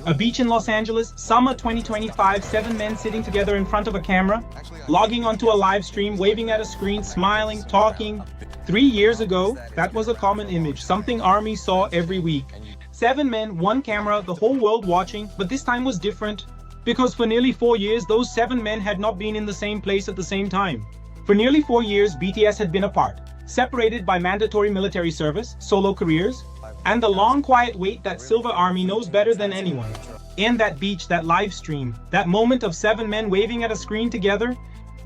A beach in Los Angeles, summer 2025, 7 men sitting together in front of a camera, logging onto a live stream, waving at a screen, smiling, talking. 3 years ago, that was a common image, something ARMY saw every week. 7 men, 1 camera, the whole world watching, but this time was different. Because for nearly 4 years, those 7 men had not been in the same place at the same time. For nearly 4 years, BTS had been apart, separated by mandatory military service, solo careers, and the long quiet wait that Silver Army knows better than anyone. In that beach, that live stream, that moment of 7 men waving at a screen together,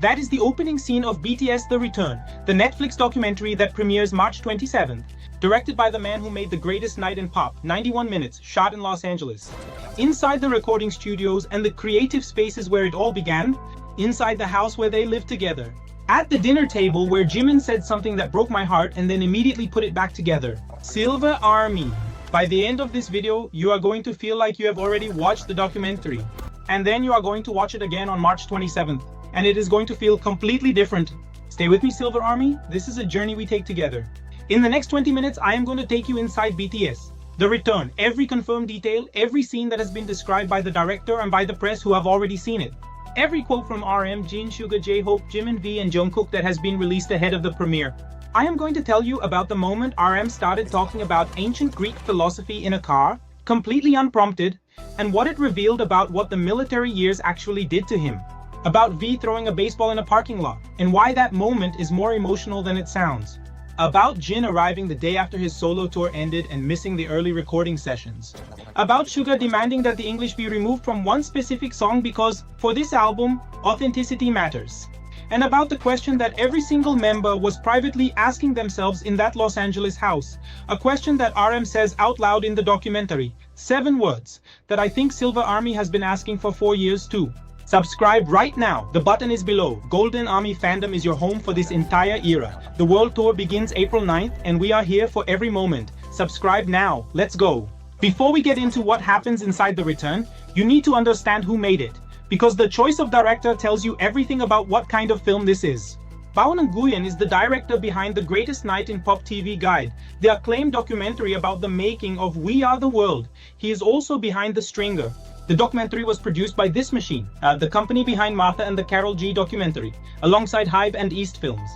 that is the opening scene of BTS The Return, the Netflix documentary that premieres March 27th, directed by the man who made The Greatest Night in Pop, 91 minutes, shot in Los Angeles. Inside the recording studios and the creative spaces where it all began, inside the house where they lived together. At the dinner table where Jimin said something that broke my heart and then immediately put it back together. Silver Army. By the end of this video, you are going to feel like you have already watched the documentary. And then you are going to watch it again on March 27th. And it is going to feel completely different. Stay with me, Silver Army. This is a journey we take together. In the next 20 minutes, I am going to take you inside BTS. The Return, every confirmed detail, every scene that has been described by the director and by the press who have already seen it. Every quote from RM, Jin, Suga, J-Hope, Jimin V and Jungkook that has been released ahead of the premiere. I am going to tell you about the moment RM started talking about ancient Greek philosophy in a car, completely unprompted, and what it revealed about what the military years actually did to him. About V throwing a baseball in a parking lot, and why that moment is more emotional than it sounds. About Jin arriving the day after his solo tour ended and missing the early recording sessions. About Suga demanding that the English be removed from one specific song because, for this album, authenticity matters. And about the question that every single member was privately asking themselves in that Los Angeles house. A question that RM says out loud in the documentary. 7 words that I think Silver Army has been asking for 4 years too. Subscribe right now. The button is below. Golden Army Fandom is your home for this entire era. The world tour begins April 9th and we are here for every moment. Subscribe now. Let's go. Before we get into what happens inside The Return, you need to understand who made it. Because the choice of director tells you everything about what kind of film this is. Bao Nguyen is the director behind The Greatest Night in Pop TV Guide, the acclaimed documentary about the making of We Are the World. He is also behind The Stringer. The documentary was produced by This Machine, the company behind Martha and the Carol G documentary, alongside Hybe and East Films.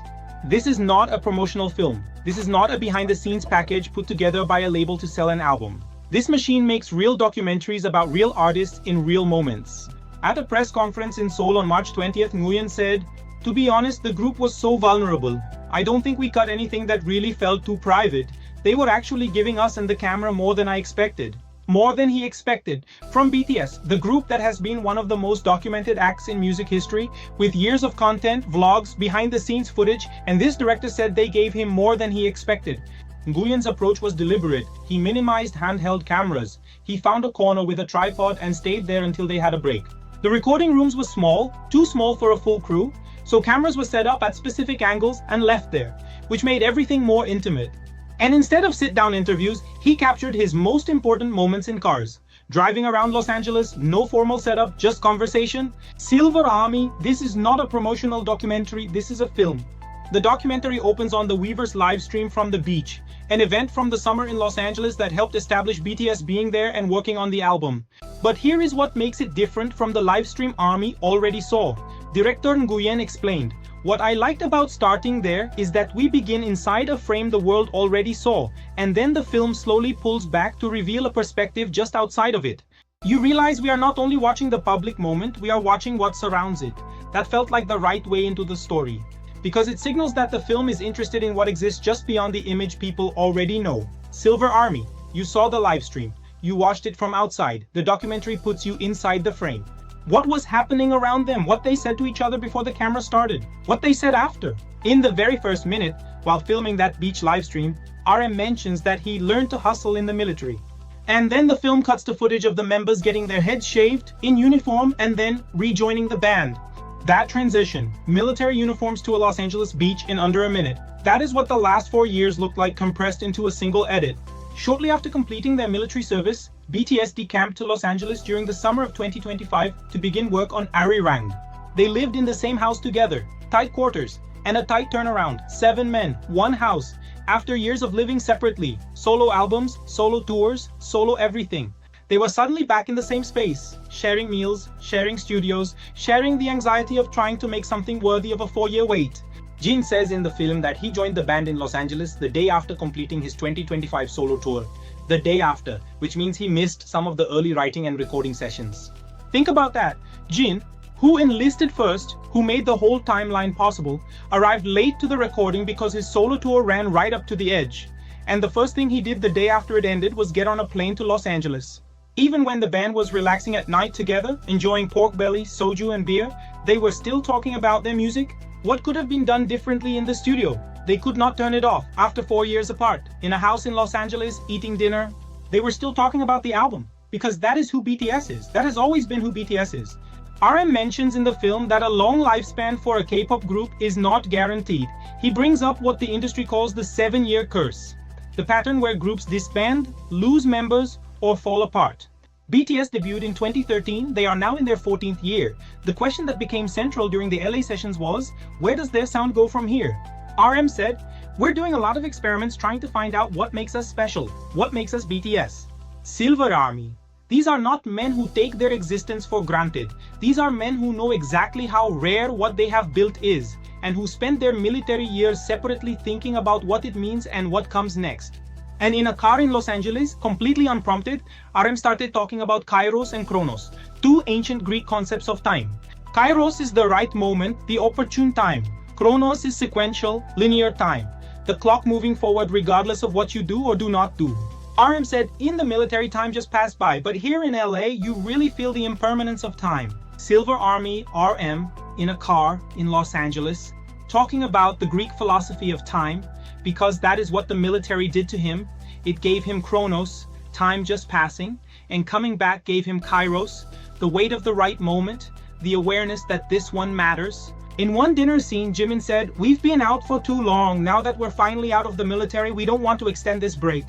This is not a promotional film. This is not a behind-the-scenes package put together by a label to sell an album. This machine makes real documentaries about real artists in real moments. At a press conference in Seoul on March 20th, Nguyen said, "To be honest, the group was so vulnerable. I don't think we cut anything that really felt too private. They were actually giving us and the camera more than I expected." More than he expected. From BTS, the group that has been one of the most documented acts in music history, with years of content, vlogs, behind-the-scenes footage, and this director said they gave him more than he expected. Nguyen's approach was deliberate. He minimized handheld cameras. He found a corner with a tripod and stayed there until they had a break. The recording rooms were small, too small for a full crew, so cameras were set up at specific angles and left there, which made everything more intimate. And instead of sit-down interviews, he captured his most important moments in cars. Driving around Los Angeles, no formal setup, just conversation. Silver Army, this is not a promotional documentary, this is a film. The documentary opens on the Weavers live stream from the beach, an event from the summer in Los Angeles that helped establish BTS being there and working on the album. But here is what makes it different from the live stream ARMY already saw. Director Nguyen explained, "What I liked about starting there is that we begin inside a frame the world already saw, and then the film slowly pulls back to reveal a perspective just outside of it. You realize we are not only watching the public moment, we are watching what surrounds it. That felt like the right way into the story. Because it signals that the film is interested in what exists just beyond the image people already know." Silver Army, you saw the live stream. You watched it from outside. The documentary puts you inside the frame. What was happening around them, what they said to each other before the camera started, what they said after. In the very first minute, while filming that beach live stream, RM mentions that he learned to hustle in the military. And then the film cuts to footage of the members getting their heads shaved, in uniform, and then rejoining the band. That transition, military uniforms to a Los Angeles beach in under a minute. That is what the last 4 years looked like compressed into a single edit. Shortly after completing their military service, BTS decamped to Los Angeles during the summer of 2025 to begin work on Arirang. They lived in the same house together, tight quarters, and a tight turnaround, 7 men, 1 house. After years of living separately, solo albums, solo tours, solo everything. They were suddenly back in the same space, sharing meals, sharing studios, sharing the anxiety of trying to make something worthy of a 4-year wait. Jin says in the film that he joined the band in Los Angeles the day after completing his 2025 solo tour. The day after, which means he missed some of the early writing and recording sessions. Think about that. Jin, who enlisted first, who made the whole timeline possible, arrived late to the recording because his solo tour ran right up to the edge. And the first thing he did the day after it ended was get on a plane to Los Angeles. Even when the band was relaxing at night together, enjoying pork belly, soju and beer, they were still talking about their music. What could have been done differently in the studio? They could not turn it off after 4 years apart, in a house in Los Angeles, eating dinner. They were still talking about the album, because that is who BTS is. That has always been who BTS is. RM mentions in the film that a long lifespan for a K-pop group is not guaranteed. He brings up what the industry calls the 7-year curse, the pattern where groups disband, lose members, or fall apart. BTS debuted in 2013, they are now in their 14th year. The question that became central during the LA sessions was, where does their sound go from here? RM said, we're doing a lot of experiments trying to find out what makes us special, what makes us BTS. Silver Army. These are not men who take their existence for granted. These are men who know exactly how rare what they have built is, and who spend their military years separately thinking about what it means and what comes next. And in a car in Los Angeles, completely unprompted, RM started talking about Kairos and Chronos, two ancient Greek concepts of time. Kairos is the right moment, the opportune time. Chronos is sequential, linear time. The clock moving forward regardless of what you do or do not do. RM said, in the military time just passed by, but here in LA, you really feel the impermanence of time. Silver Army, RM, in a car in Los Angeles, talking about the Greek philosophy of time, because that is what the military did to him. It gave him Chronos, time just passing, and coming back gave him Kairos, the weight of the right moment, the awareness that this one matters. In one dinner scene, Jimin said, we've been out for too long. Now that we're finally out of the military, we don't want to extend this break.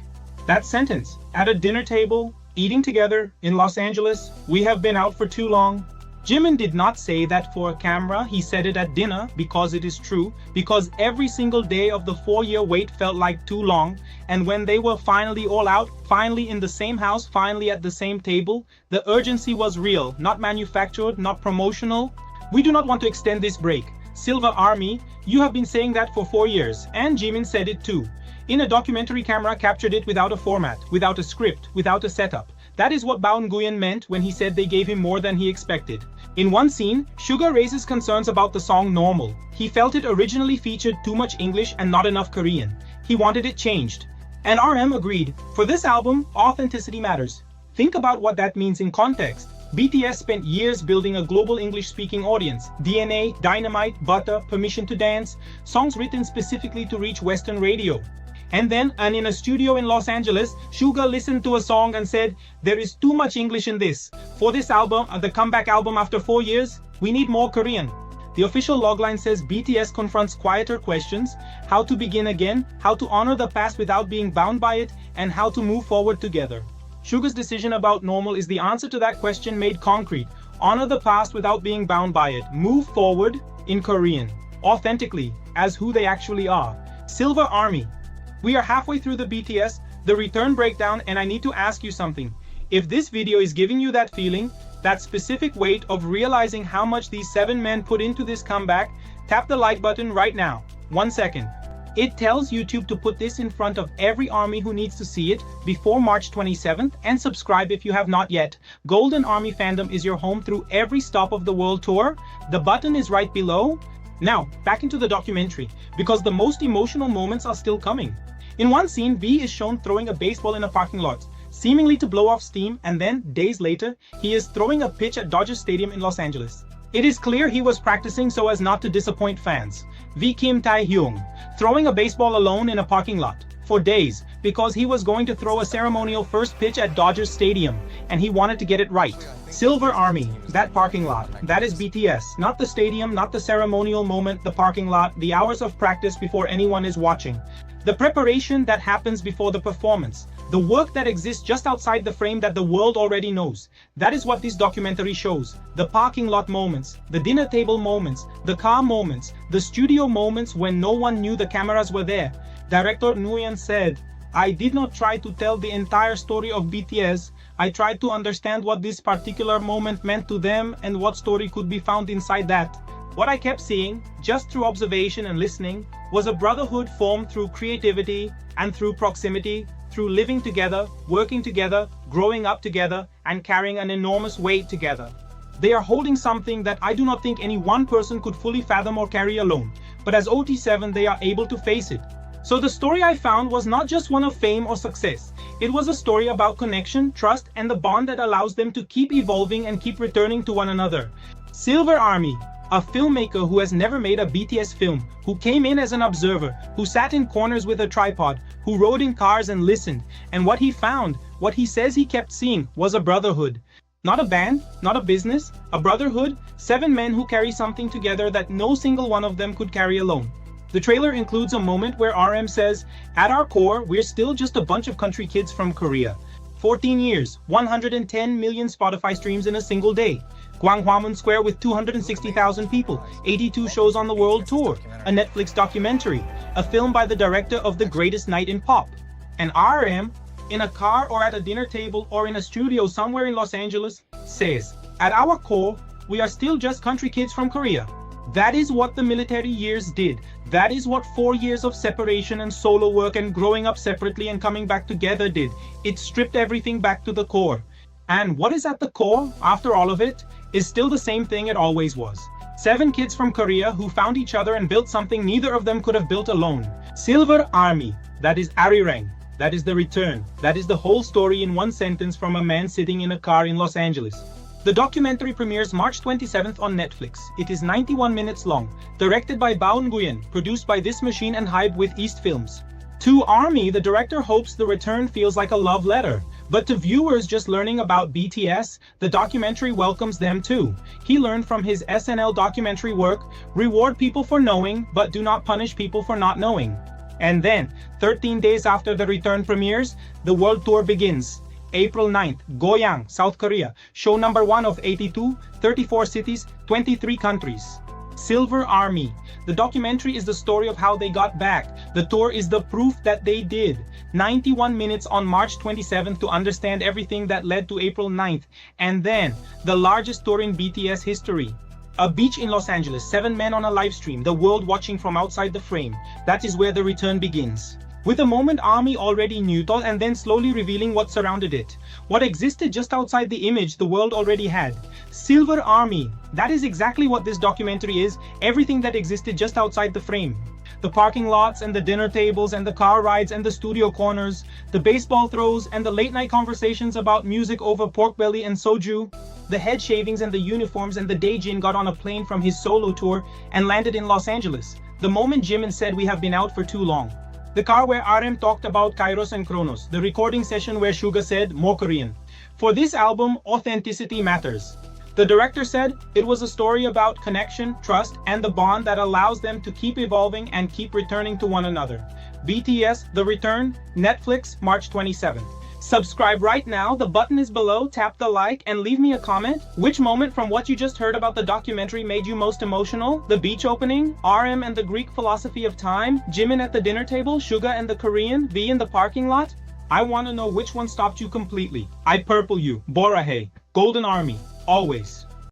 That sentence, at a dinner table, eating together in Los Angeles, we have been out for too long. Jimin did not say that for a camera, he said it at dinner because it is true, because every single day of the 4-year wait felt like too long, and when they were finally all out, finally in the same house, finally at the same table, the urgency was real, not manufactured, not promotional. We do not want to extend this break. Silver Army, you have been saying that for 4 years, and Jimin said it too. In a documentary, camera captured it without a format, without a script, without a setup. That is what Bao Nguyen meant when he said they gave him more than he expected. In one scene, Suga raises concerns about the song Normal. He felt it originally featured too much English and not enough Korean. He wanted it changed. And RM agreed. For this album, authenticity matters. Think about what that means in context. BTS spent years building a global English-speaking audience. DNA, Dynamite, Butter, Permission to Dance, songs written specifically to reach Western radio. And in a studio in Los Angeles, Suga listened to a song and said, there is too much English in this. For this album, the comeback album after 4 years, we need more Korean. The official logline says BTS confronts quieter questions, how to begin again, how to honor the past without being bound by it, and how to move forward together. Suga's decision about Normal is the answer to that question made concrete. Honor the past without being bound by it. Move forward in Korean, authentically, as who they actually are. Silver Army. We are halfway through the BTS, the return breakdown, and I need to ask you something. If this video is giving you that feeling, that specific weight of realizing how much these 7 men put into this comeback, tap the like button right now. 1 second. It tells YouTube to put this in front of every army who needs to see it before March 27th, and subscribe if you have not yet. Golden Army Fandom is your home through every stop of the world tour. The button is right below. Now, back into the documentary, because the most emotional moments are still coming. In one scene, V is shown throwing a baseball in a parking lot, seemingly to blow off steam, and then, days later, he is throwing a pitch at Dodger Stadium in Los Angeles. It is clear he was practicing so as not to disappoint fans. V Kim Tae-hyung, throwing a baseball alone in a parking lot, for days, because he was going to throw a ceremonial first pitch at Dodger Stadium, and he wanted to get it right. Silver Army, that parking lot, that is BTS, not the stadium, not the ceremonial moment, the parking lot, the hours of practice before anyone is watching. The preparation that happens before the performance. The work that exists just outside the frame that the world already knows. That is what this documentary shows. The parking lot moments, the dinner table moments, the car moments, the studio moments when no one knew the cameras were there. Director Nguyen said, I did not try to tell the entire story of BTS. I tried to understand what this particular moment meant to them and what story could be found inside that. What I kept seeing, just through observation and listening, was a brotherhood formed through creativity and through proximity, through living together, working together, growing up together, and carrying an enormous weight together. They are holding something that I do not think any one person could fully fathom or carry alone, but as OT7 they are able to face it. So the story I found was not just one of fame or success. It was a story about connection, trust, and the bond that allows them to keep evolving and keep returning to one another. Silver Army, a filmmaker who has never made a BTS film, who came in as an observer, who sat in corners with a tripod, who rode in cars and listened, and what he found, what he says he kept seeing, was a brotherhood. Not a band, not a business, a brotherhood, 7 men who carry something together that no single one of them could carry alone. The trailer includes a moment where RM says, "At our core, we're still just a bunch of country kids from Korea." 14 years, 110 million Spotify streams in a single day. Gwanghwamun Square with 260,000 people, 82 shows on the world tour, a Netflix documentary, a film by the director of The Greatest Night in Pop. And RM, in a car or at a dinner table or in a studio somewhere in Los Angeles, says, "At our core, we are still just country kids from Korea." That is what the military years did. That is what 4 years of separation and solo work and growing up separately and coming back together did. It stripped everything back to the core. And what is at the core, after all of it, is still the same thing it always was. 7 kids from Korea who found each other and built something neither of them could have built alone. Silver Army, that is Arirang. That is the return. That is the whole story in one sentence from a man sitting in a car in Los Angeles. The documentary premieres March 27th on Netflix. It is 91 minutes long, directed by Bao Nguyen, produced by This Machine and Hype with East Films. To Army, the director hopes the return feels like a love letter. But to viewers just learning about BTS, the documentary welcomes them too. He learned from his SNL documentary work, reward people for knowing, but do not punish people for not knowing. And then, 13 days after the return premieres, the world tour begins. April 9th, Goyang, South Korea, show number 1 of 82, 34 cities, 23 countries. Silver Army. The documentary is the story of how they got back. The tour is the proof that they did. 91 minutes on March 27th to understand everything that led to April 9th. And then, the largest tour in BTS history. A beach in Los Angeles, 7 men on a live stream, the world watching from outside the frame. That is where the return begins. With a moment Army already knew and then slowly revealing what surrounded it. What existed just outside the image the world already had. Silver Army. That is exactly what this documentary is, everything that existed just outside the frame. The parking lots and the dinner tables and the car rides and the studio corners, the baseball throws and the late night conversations about music over pork belly and soju, the head shavings and the uniforms and the day Jin got on a plane from his solo tour and landed in Los Angeles. The moment Jimin said we have been out for too long. The car where RM talked about Kairos and Chronos, the recording session where Suga said, "More Korean." For this album, authenticity matters. The director said, it was a story about connection, trust, and the bond that allows them to keep evolving and keep returning to one another. BTS, The Return, Netflix, March 27th. Subscribe right now, the button is below, tap the like, and leave me a comment. Which moment from what you just heard about the documentary made you most emotional? The beach opening? RM and the Greek philosophy of time? Jimin at the dinner table? Suga and the Korean? V in the parking lot? I want to know which one stopped you completely. I purple you. Borahae. Golden Army. Always.